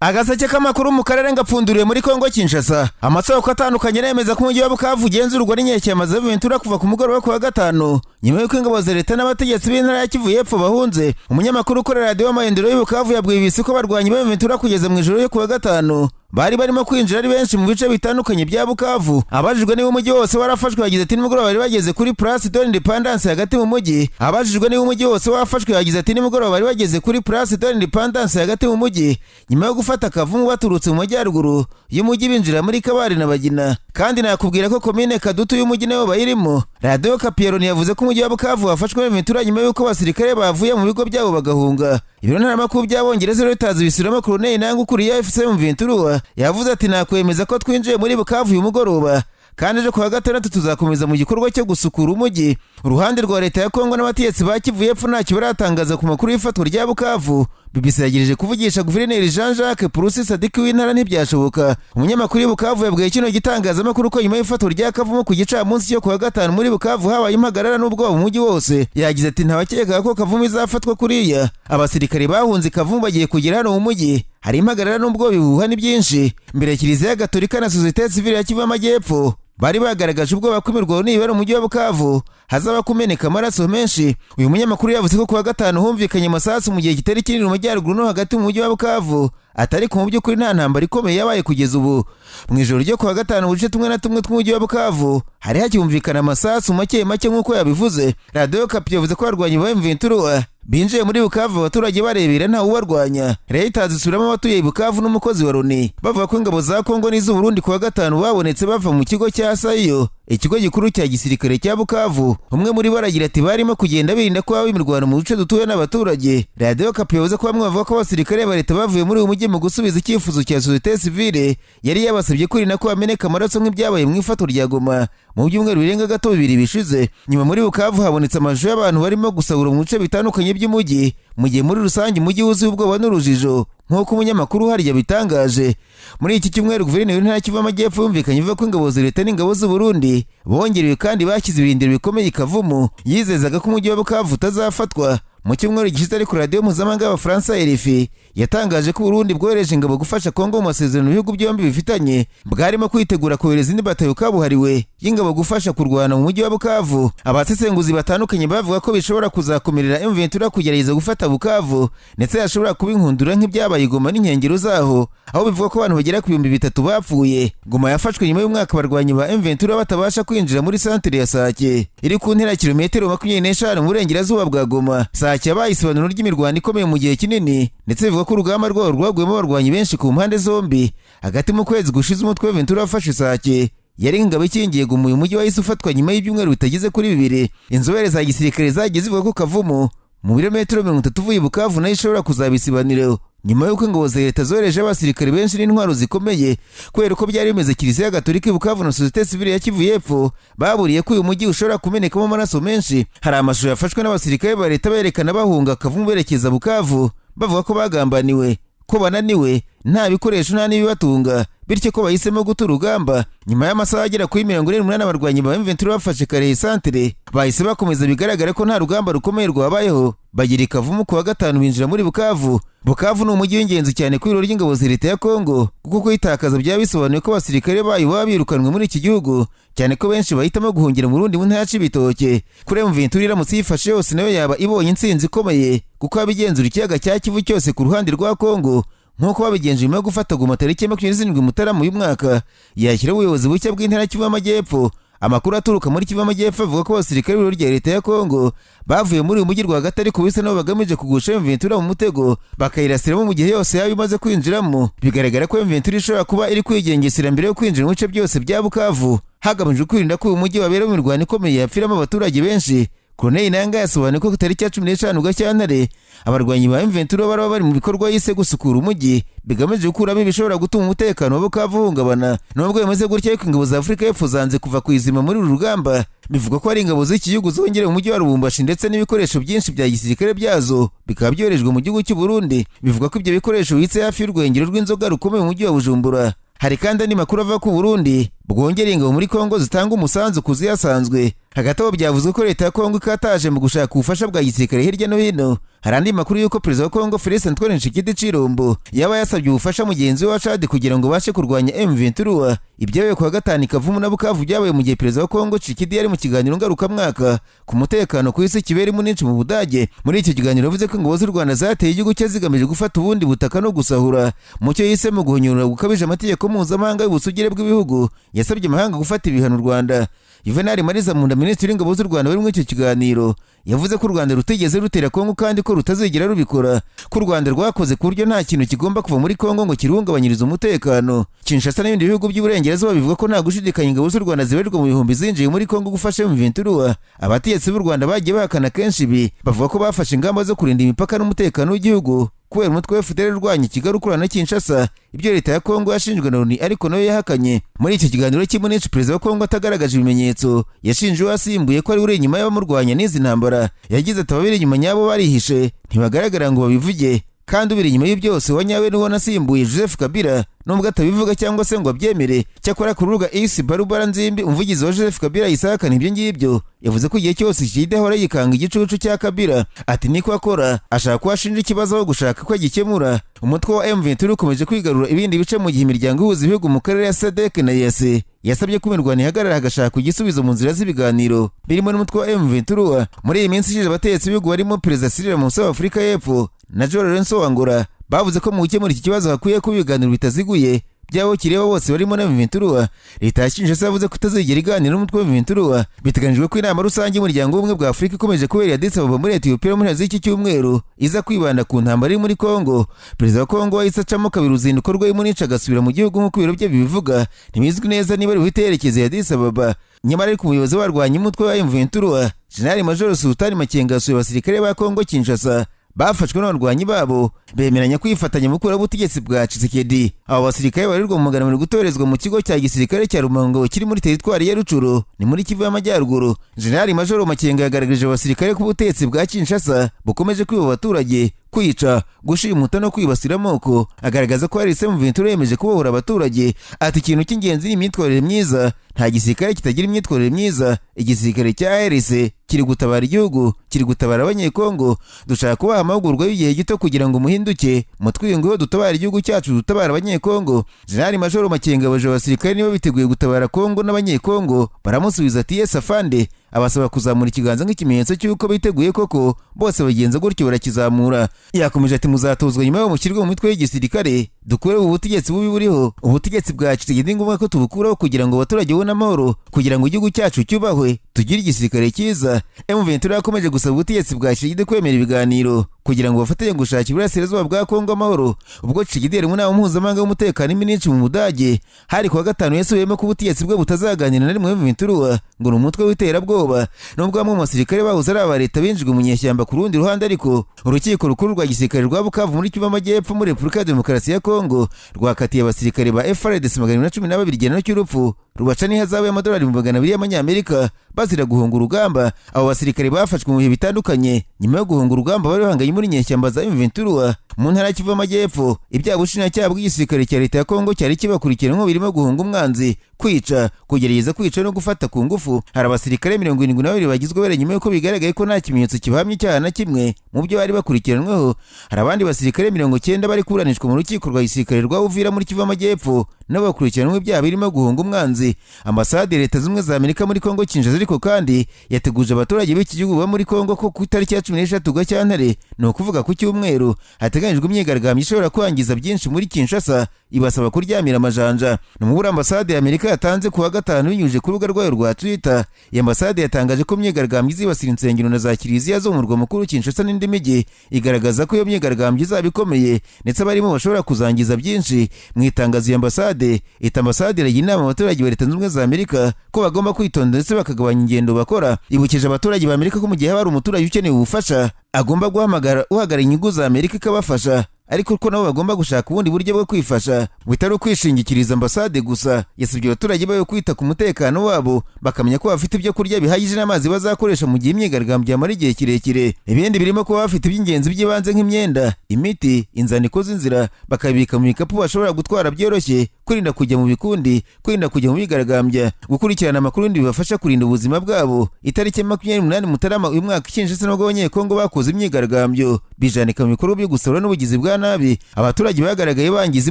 Agaseke k'amakuru mu karere ngapfunduriye muri Kongo Kinshasa. Amasoko atandukanye nemeza ko umujyi wa Bukavu ugenzurwa n'inyeshyamba za Ventura kuva ku mugoroba wa gatanu. Nyuma y'uko ingabo za leta n'abategetsi b'intara ya Kivu y'Epfo bahunze, umunyamakuru ukorera radio y'Amahindiro y'Ubukavu yabwiye ibisi ko barwanyi ba Ventura kugeza mu ijoro yo ku wa gatanu bari barimo kwinjira ari benshi mu bice bitandukanye bya Bukavu. Abajijwe niba umujyi wose warafashwe yagize ati nimugoroba bari bageze kuri Place de l'Independance hagati mu mujyi. Abajijwe niba umujyi wose wafashwe yagize ati nimugoroba bari bageze kuri Place de l'Independance hagati mu mujyi nyuma yo gufata akavumu baturutse mu majyaruguru y'umujyi binjira muri Kabari na Bagina. Kandi nakubwira ko komine Kadutu y'umujyi nayo bayirimo. Radio Kapieroni yavuze ko umujyi wa Bukavu wafashwe Ventura nyuma y'uko abasirikare bavuye mu bigo byabo bagahunga. Ibiro ntaramakuru by'Abongereza Reuters bisubiramo Colonel Nangu ukuriye FCM Ventura yavuze ati nakwemeza ko twinjiye muri Bukavu uyu mugoroba kandi ejo ku wa gatandatu tuzakomeza mu gikorwa cyo gusukura umujyi. Uruhande rwa leta ya Kongo n'abategetsi ba Kivu y'Epfo ntacyo baratangaza ku makuru y'ifatwa rya Bukavu. BBC yagirije kuvugisha Guverineri Jean-Jacques Purusi Sadiki w'intara ntibyashoboka. Umunyamakuru y'Bukavu yabwiye kino gitangazamakuru ko nyuma y'ifatwa rya Kavumu ku gicamunsi cyo ku wa gatanu muri Bukavu habaye impagarara n'ubwoba mu mujyi wose. Yagize ati ntabakeka ko Kavumu izafatwa kuriya. Abasirikare bahunze Kavumu bagiye kugera hano mu mujyi. Hari impagarara n'ubwoba bihuha ni byinshi. Mbere Kiliziya Gatolika na Societe Civile ya Kivu y'Amajyepfo bari bagaragaje ubwoba ko imirwano nibera mu mujyi wa Bukavu hazaba kumeneka amaraso menshi. Uyu munyamakuru yavuze ko ku wa gatanu humvikanye amasasu mu gihe kitari kinini mu majyaruguru no hagati mu mujyi wa Bukavu, atari ku by'ukuri nta ntambara ikomeye yabaye kugeza ubu. Mu ijoro ryo ku wa gatanu mu duce tumwe na tumwe tw'umujyi wa Bukavu hari hakiyumvikana amasasu make nk'uko yabivuze. Radio Kapi yavuze ko barwanyi ba Ventura binjiye muri Bukavu abaturage barebera nta ubarwanya. Reuters isubiramo abatuye Bukavu n'umukozi wa Loni bavuga ko ingabo za Kongo n'iz'u Burundi ku wa gatanu babonetse bava mu kigo cya Sayo, ikigo gikuru cya gisirikare cya Bukavu. Umwe muri baragira ati barimo kugenda birinda ko haba imirwano mu duce dutuye n'abaturage. Radio Kapi yavuze ko bamwe bavuga ko abasirikare ba leta bavuye muri uyu mujyi mu gusubiza icyifuzo cya Societe Civile yari yabasabye kwirinda ko hameneka amaraso nk'ibyabaye mu ifatwa rya Goma mu byumweru birenga gato bibiri bishize. Nyuma muri Bukavu habonetse amashusho y'abantu barimo gusahura mu bice bitandukanye by'umujyi, mu gihe muri rusange umujyi wuzuye ubwoba n'urujijo nk'uko umunyamakuru hari yabitangaje. Muri iki cyumweru Guverineri w'intara Kivu y'Amajyepfo yumvikanye ivuga ko ingabo za leta n'ingabo z'u Burundi bongerewe kandi bashyize ibirindiro bikomeye Kavumu. Yizezaga ko umujyi wa Bukavu utazafatwa. Mu cyumweru gishize ariko Radio Mpuzamahanga y'Abafaransa RFI yatangaje ko Burundi bwohereje ingabo gufasha Kongo mu masezerano ibihugu byombi bifitanye, bwarimo kwitegura kohereza indi batayo kabuhariwe y'ingabo gufasha kurwana mu mujyi wa Bukavu. Abasesenguzi batandukanye bavuga ko bishobora kuzakomerera Ventura kugerageza gufata Bukavu ndetse yashobora kuba inkundura nk'ibyabaye Goma n'inkengero zaho, aho bivuga ko abantu bagera ku 3,000 bapfuye. Goma yafashwe nyuma y'umwaka barwanyi ba Ventura batabasha kwinjira muri centre ya Sake iri ku ntera kilometero 25 mu burengerazuba bwa Goma. Sake yabaye isobanuro ry'imirwano ikomeye mu gihe kinini ndetse bivuga ko urugamba rwabo rwaguyemo abarwanyi benshi ku mpande zombi. Hagati mu kwezi gushize umutwe wa Ventura wafashe Sake yari ingabo ikingiye Goma uyu mujyi wahise ufatwa nyuma y'ibyumweru bitageze kuri 2. Inzobere za gisirikare zagiye zivuga ko Kavumu mu birometero 30 uvuye Bukavu nayo ishobora kuzabisibaniraho nyuma y'uko ingabo za leta zohereje abasirikare benshi n'intwaro zikomeye kubera ko byari bimeze. Kiliziya Gatolika Bukavu na Societe Civile ya Kivu y'Epfo baburiye ko uyu mujyi ushobora kumenekamo amaraso menshi. Hari amashusho yafashwe n'abasirikare ba leta berekana bahunga Kavumu berekeza Bukavu bavuga ko bagambaniwe, ko bananiwe, nta bikoresho nta n'ibibatunga, bityo ko bahisemo guta urugamba. Nyuma y'amasaha agera kuri 48 abarwanyi ba Ventura bafashe Kare Centre bahise bakomeza, bigaragara ko nta rugamba rukomeye rwabayeho. Bagira Kavumu ku wa gatanu binjira muri Bukavu. Bukavu ni umujyi w'ingenzi cyane ku iroro ry'ingabo za leta ya Kongo kuko kwitakaza byaba bisobanuye ko abasirikare bayo baba birukanwe muri iki gihugu, cyane ko benshi bahitamo guhungira mu Burundi mu ntara y'Ibitoke. Kuri Ventura iramutse yifashe yose nayo yaba ibonye intsinzi ikomeye kuko abigenzura ikiyaga cya Kivu cyose ku ruhande rwa Kongo nk'uko babigenje nyuma yo gufata Goma tariki 27 Mutarama uyu mwaka. Yashyiraho ubuyobozi bushya bw'intara Kivu y'Amajyepfo. Amakuru aturuka muri Kivu y'Amajyepfo avuga ko abasirikare b'iryo rya leta ya Kongo bavuye muri uyu mujyi rwagati ariko bisa nabo bagamije kugusha Ventura mu mutego bakayirasiramo mu gihe yose yaba imaze kwinjiramo. Bigaragara ko Ventura ishobora kuba iri kwigengesera mbere yo kwinjira mu bice byose bya Bukavu hagamijwe kwirinda ko uyu mujyi wabera mu mirwano ikomeye yapfiramo abaturage benshi. Colonel Nangu yasobanuye ko tariki ya 15 Gashyantare abarwanyi ba Ventura baraba bari mu bikorwa yise gusukura umujyi bigamije gukuramo ibishobora gutuma umutekano wa Bukavu uhungabana. Nubwo yamaze gutya ariko ingabo za Afurika y'Epfo zanze kuva ku izima muri uru rugamba. Bivuga ko ari ingabo z'iki gihugu zongera mu mujyi wa Lubumbashi ndetse n'ibikoresho byinshi bya gisirikare byazo bikaba byorejwe mu gihugu cy'u Burundi. Bivuga ko ibyo bikoresho bitse hafi y'urwengero rw'inzoga rukomeye mu mujyi wa Bujumbura. Hari kandi andi makuru ava ku Burundi bwongera ingabo muri Kongo zitanga umusanzu kuziyasanzwe Hagati aho byavuzwe ko leta ya Kongo ikataje mu gushaka ubufasha bwa gisirikare hirya no hino. Hari andi makuru y'uko perezida wa Kongo Félix Antoine Tshisekedi Tshilombo yaba yasabye ubufasha mugenzi we wa Chad kugira ngo bashe kurwanya M23. Ibyabaye kuwa gatanu Kavumu na Bukavu byabaye mu gihe perezida wa Kongo Tshisekedi yari mu kiganiro ngarukamwaka ku mutekano ku isi kibera Munich mu Budage. Muri icyo kiganiro yavuze ko ingabo z'u Rwanda zateye igihugu cye zigamije gufata ubundi butaka no gusahura mu cyo yise mu guhonyora gukabije amategeko mpuzamahanga y'ubusugire bw'ibihugu. Yasabye amahanga gufata ibihano u Rwanda. Juvenal Mariza Munda, minisitiri w'ingabo z'u Rwanda, wari muri icyo kiganiro yavuze ko u Rwanda rutigeze rutera Kongo kandi ko rutazigera rubikora, ko u Rwanda rwakoze ku buryo nta kintu kigomba kuva muri Kongo ngo kiruhungabanyirize umutekano. Kinshasa n'ibindi bihugu by'uburengerazuba bivuga ko nta gushidikanya ingabo z'u Rwanda zibarirwa mu bihumbi zinjiye muri Kongo gufasha M23. Abategetsi b'u Rwanda bagiye bahakana kenshi ibi, bavuga ko bafashe ingamba zo kurinda imipaka n'umutekano w'igihugu kubera umutwe wa FDL urwanya Kigali ukorana na Kinshasa. Ibyo leta ya Kongo yashinjwe na Loni ariko nayo yahakanye. Muri icyo kiganiro cy'Munich, perezida wa Kongo atagaragaje ibimenyetso yashinje uwasimbuye ko ari uri inyuma y'abamurwanya n'izi ntambara. Yagize ati ababiri inyuma nyabo barihishe ntibagaragara ngo babivuge, kandi ubiri inyuma y'ibyose wa nyawe niwo nasimbuye Joseph Kabila, nubwo atabivuga cyangwa se ngo abyemere. Cyakora ku rubuga X, Barubara Nzimbi, umuvugizi wa Joseph Kabila, yisakana ibyo ngibyo. Yavuze ko igihe cyose kidahora yikanga igicucu cya Kabila. Ati niko akora, ashaka ko ashinja ikibazo aho gushaka ko agikemura. Umutwe wa M23 ukomeje kwigarura ibindi bice mu gihe imiryango ihuza ibihugu mu karere ya SADC na EAC yasabye ko imirwano ihagarara hagashaka igisubizo mu nzira z'ibiganiro birimo n'umutwe wa M23. Muri iyi minsi ishize abategetsi b'ibihugu barimo Perezida Cyril Ramaphosa wa Afurika y'Epfo na João Lourenço wa Angola bavuze ko mu gukemura iki kibazo hakwiye kuba ibiganiro bitaziguye byabo kireba bose barimo na M23. Leta ya Kinshasa yavuze ko itazigera iganira n'umutwe wa M23. Biteganijwe ko inama rusange y'umuryango w'ubumwe bwa Afurika ikomeje kubera i Addis Ababa muri Ethiopia muri iki cyumweru iza kwibanda ku ntambara iri muri Kongo. Perezida wa Kongo wahise acamo kabiri uruzinduko rwe i Munich agasubira mu gihugu nk'uko ibiro bye bibivuga. Ntibizwi neza niba ari buhite yerekeza i Addis Ababa. Nyamara ariko umuyobozi warwanya umutwe wa M23 General Major Sultani Makenga yasuye abasirikare ba Kongo Kinshasa bafashwe n'abarwanyi babo bemeranya kwifatanya mu gukuraho ubutegetsi bwa Tshisekedi. Abo basirikare barirwa mu magana gutorezwa mu kigo cya gisirikare cya Rumongo kiri muri teritwari ya Rucuru ni muri Kivu y'Amajyaruguru. General Major Makenga yagaragaje abasirikare ku butegetsi bwa Kinshasa bukomeje kwiba abaturage, kwica, gushimuta no kwibasira amoko. Agaragaza ko hari M23 yemeje kubohora abaturage. Ati ikintu cy'ingenzi ni imyitwarire myiza, nta gisirikare kitagira imyitwarire myiza. Igisirikare cya ARC kiri gutabara igihugu, kiri gutabara abanyekongo. Dushaka kubaha amahugurwa y'igihe gito kugira ngo muhinduke mutwiyungeho dutabara igihugu cyacu, dutabara abanyekongo. General Major Makenga abaje abasirikare nibo biteguye gutabara Kongo n'abanyekongo. Baramusubiza ati yes afande, abasaba kuzamura ikiganza nk'ikimenyetso cy'uko biteguye koko. Bose bagenza gutyo barakizamura. Yakomeje ati muzatozwa nyuma yo mushyirwe mu mitwe y'igisirikare, dukure ubu butegetsi bubi buriho. Ubutegetsi bwa Tshisekedi ngombwa ko tubukuraho kugira ngo abaturage babone amahoro, kugira ngo igihugu cyacu cyubahwe, tugire igisirikare cyiza. M23 yakomeje gusaba ubutegetsi bwa Tshisekedi kwemera ibiganiro kugira ngo bafatanye gushakira iburasirazuba bwa Kongo amahoro. Ubwo Tshisekedi ari mu nama mpuzamahanga y'umutekano i Munich mu Budage hari kuwa gatanu yasubiyemo ko ubutegetsi bwe butazaganira na rimwe M23 ngo ni umutwe w'iterabwoba. Nubwo bamwe mu basirikare bahoze ari aba leta binjijwe mu nyeshyamba ku rundi ruhande, ariko urukiko rukuru rwa gisirikare rwa Bukavu muri Kivu y'Amajyepfo muri Repubulika ya Demokarasi ya Kongo rwakatiye abasirikare ba FARDC 212 igihano cy'urupfu rubaca n'ihazabu y'amadolari 200 y'amanyamerika bazira guhunga urugamba. Abo basirikare bafashwe mu bihe bitandukanye nyuma yo guhunga urugamba bari bahanganye muri nyeshyamba za M23 mu ntara ya Kivu y'Amajyepfo. Ibyaha bushinjacyaha bw'igisirikare cya leta ya Kongo cyari kibakurikiranyweho birimo guhunga umwanzi, kwica, kugerageza kwica no gufata ku ngufu. Hari abasirikare 72 bagizwe bere nyuma yuko bigaragaye ko nta kimenyetso kibahamya icyaha na kimwe mu byo bari bakurikiranweho. Hari abandi basirikare 90 bari kuburanishwa mu rukiko rwa gisirikare rwa Uvira muri Kivu y'Amajyepfo nabo bakurikiranweho ibyaha birimo guhunga umwanzi. Ambasade Leta Zunze Ubumwe za Amerika muri Kongo Kinshasa ariko kandi yateguje abaturage b'iki gihugu ba muri Kongo ko ku itariki ya 16 Gashyantare, ni ukuvuga ku cyumweru, hateganyijwe imyigaragambyo ishobora kwangiza byinshi muri Kinshasa ibasaba kuryamira amajanja. N'umubura ambasade ya Amerika yatanze kuwa gatanu binyujije ku rubuga rwayo rwa Twitter. Iyi ambasade yatangaje ko imyigaragambyo izibasira insengero na za kiliziya zo mu murwa mukuru Kinshasa n'indi mijyi, igaragaza ko iyo myigaragambyo izaba ikomeye ndetse abarimo bashobora kuzangiza byinshi. Mu itangazo ya ambasade iragira inama abaturage ba Leta Zunze Ubumwe za Amerika ko bagomba kwitonda ndetse bakagabanya ingendo bakora. Ibukije abaturage ba Amerika ko mu gihe hari umuturage ukeneye ubufasha agomba guhamagara uhagarara inyungu za Amerika ikabafasha, ariko ko nabo bagomba gushaka ubundi buryo bwo kwifasha bitari ukwishingikiriza ambasade gusa. Yasabye abaturage bayo kwita ku mutekano wabo, bakamenya ko bafite ibyo kurya bihagije n'amazi bazakoresha mu gihe imyigaragambyo yamara igihe kirekire. Ibindi birimo kuba bafite iby'ingenzi by'ibanze nk'imyenda, imiti, inzandiko z'inzira bakabika mu bikapu bashobora gutwara byoroshye kwirinda kujya mu bikundi, kwirinda kujya mu bigaragambya, gukurikirana amakuru y'ibindi bibafasha kurinda ubuzima bwabo. Itariki 28 Mutarama uyu mwaka Kinshasa nabwo abanyekongo bakoze imyigaragambyo bijanika mu bikorwa byo gusahura n'ubugizi bwa nabi. Abaturage bagaragaye bangiza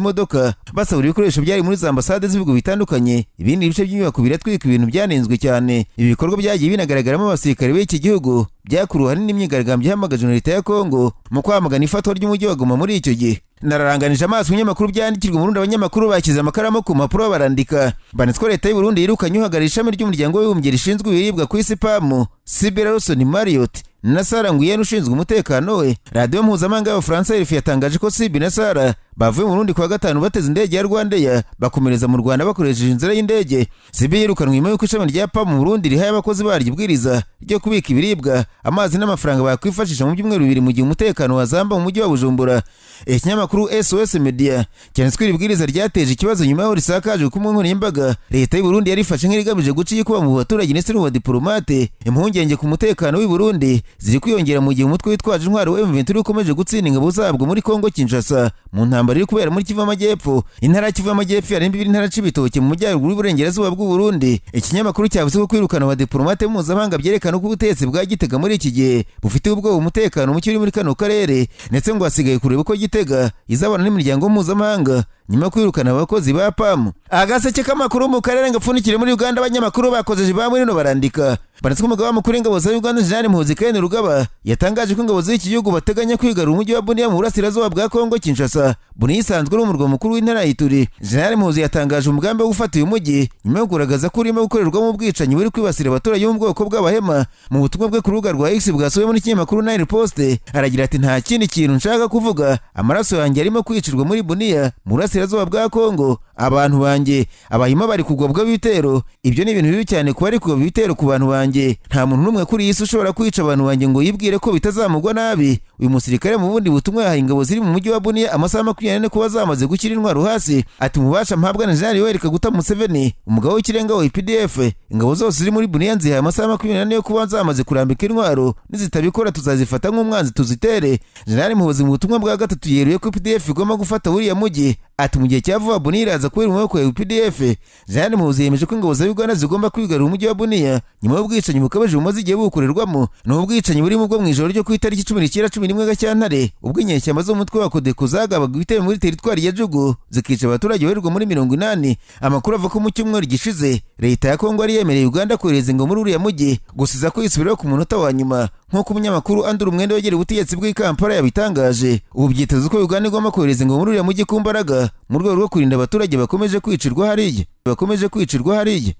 imodoka, basahura ibikoresho byari muri za ambasade z'ibihugu bitandukanye, ibindi bice by'inyubako biratwika, ibintu byanenzwe cyane. Ibi bikorwa byagiye binagaragaramo abasirikare b'iki gihugu, byakuruwe ahanini n'imyigaragambyo ihamagajwe na leta ya Kongo mu kwamagana ifatwa ry'umujyi wa Goma muri icyo gihe. Nararanganije amaso ibinyamakuru byandikirwa mu Burundi. Abanyamakuru bakize amakaramu ku mpapuro barandika, banditswe leta y'u Burundi yirukanye uhagarariye ishami ry'umuryango w'abibumbye rishinzwe ibiribwa ku isi PAM, Sibera Roson Marriott na Sara Nguyen ushinzwe umutekano we. Radio mpuzamahanga y'Abafaransa RFI yatangaje ko Sibi na Sara bavuye mu Burundi kuwa gatanu bateze indege ya Rwandair bakomereza mu Rwanda bakoresheje inzira y'indege. Sibi yirukanwe nyuma y'uko ishami rya PAM mu Burundi rihaye abakozi baryo ibwiriza ryo kubika ibiribwa, amazi n'amafaranga bakwifashisha mu byumweru bibiri mu gihe umutekano wazamba mu mujyi wa Bujumbura. Ikinyamakuru SOS Media cyanditswe ibwiriza ryateje ikibazo nyuma y'aho risakaje ku nkoranyambaga. Leta y'u Burundi yarifashe nk'irigamije guca ikuba mu baturage ndetse n'ubu diplomate. Impungenge ku mutekano w'u Burundi ziri kwiyongera mu gihe umutwe witwaje intwaro M23 ukomeje gutsinda ingabo zabwo muri Kongo Kinshasa mu ntambara iri kubera muri Kivu Amajyepfo. Intara ya Kivu Amajyepfo yarembe ibiri intara Cibitoke mu majyaruguru y'uburengerazuba bw'u Burundi. Ikinyamakuru cyavuze ko kwirukana wa diplomate mpuzamahanga byerekana ko ubutegetsi bwa Gitega muri iki gihe bufite ubwoba umutekano muke uri muri kano karere, ndetse ngo hasigaye kureba ko Gitega izabana n'imiryango mpuzamahanga nyuma yo kwirukana abakozi ba PAM. Agaseke k'amakuru mu karere ngapfunikire muri Uganda. Abanyamakuru bakojeje bamwe no barandika, banditswe umugaba mukuru w'ingabo za Uganda General Muhoozi Kainerugaba yatangaje ko ingabo z'iki gihugu bateganya kwigarura umujyi wa Bunia mu burasirazuba bwa Kongo Kinshasa. Bunia isanzwe ari umurwa mukuru w'intara y'Ituri. General Muhoozi yatangaje umugambi wo gufata uyu mujyi nyuma yo kugaragaza ko urimo gukorerwamo ubwicanyi buri kwibasira abaturage bo mu bwoko bw'abahema. Mu butumwa bwe ku rubuga rwa X bwasubiye muri kinyamakuru Nile Post, aragira ati nta kindi kintu nshaka kuvuga, amaraso yanjye arimo kwicirwa muri Bunia mu burasirazuba bwa Kongo. Abantu banjye abahima bari kugobwa bitero, ibyo ni ibintu bibi cyane kuba ari kugobwa bitero ku bantu banjye. Nta muntu n'umwe kuri iyi si ushobora kwica abantu banjye ngo yibwire ko bitazamugwa nabi. Uyu musirikare mu bundi butumwa yahaye ingabo ziri mu mujyi wa Bunia amasaha 24 kuba zamaze gushyira intwaro hasi. Ati mubasha mpabwa na General Yoweri Kaguta Museveni, umugabo w'ikirenga wa EPDF, ingabo zose ziri muri Bunia nzihaye amasaha 24 yo kuba zamaze kurambika intwaro, nizitabikora tuzazifata nk'umwanzi tuzitere. General Muhoozi mu butumwa bwa gatatu yeruye ko EPDF igomba gufata buriya mujyi. Ati mu gihe cya vuba Bunia iraza kubera mu maboko ya EPDF. General Muhoozi yemeje ko ingabo za Uganda zigomba kwigarura umujyi wa Bunia nyuma y'ubwicanyi bukabaje bumaze igihe bukorerwamo. Ni ubwicanyi burimo bwo mu ijoro ryo ku itariki 19-11 Gashyantare, ubwo inyeshyamba z'umutwe wa Codeco zagabaga ibitero muri teritwari ya Jugu zikica abaturage barirwa muri 80. Amakuru avuga ko mu cyumweru gishize leta ya Kongo yari yemereye Uganda kohereza ingabo muri uriya mujyi, gusiza ko isubiraho ku munota wa nyuma nk'uko umunyamakuru Andrew Umwende wegereye ubutegetsi bw'i Kampala yabitangaje. Ubu byitezwe ko Uganda igomba kohereza ingabo muri uriya mujyi ku mbaraga mu rwego rwo kurinda abaturage bakomeje kwicirwa hariya.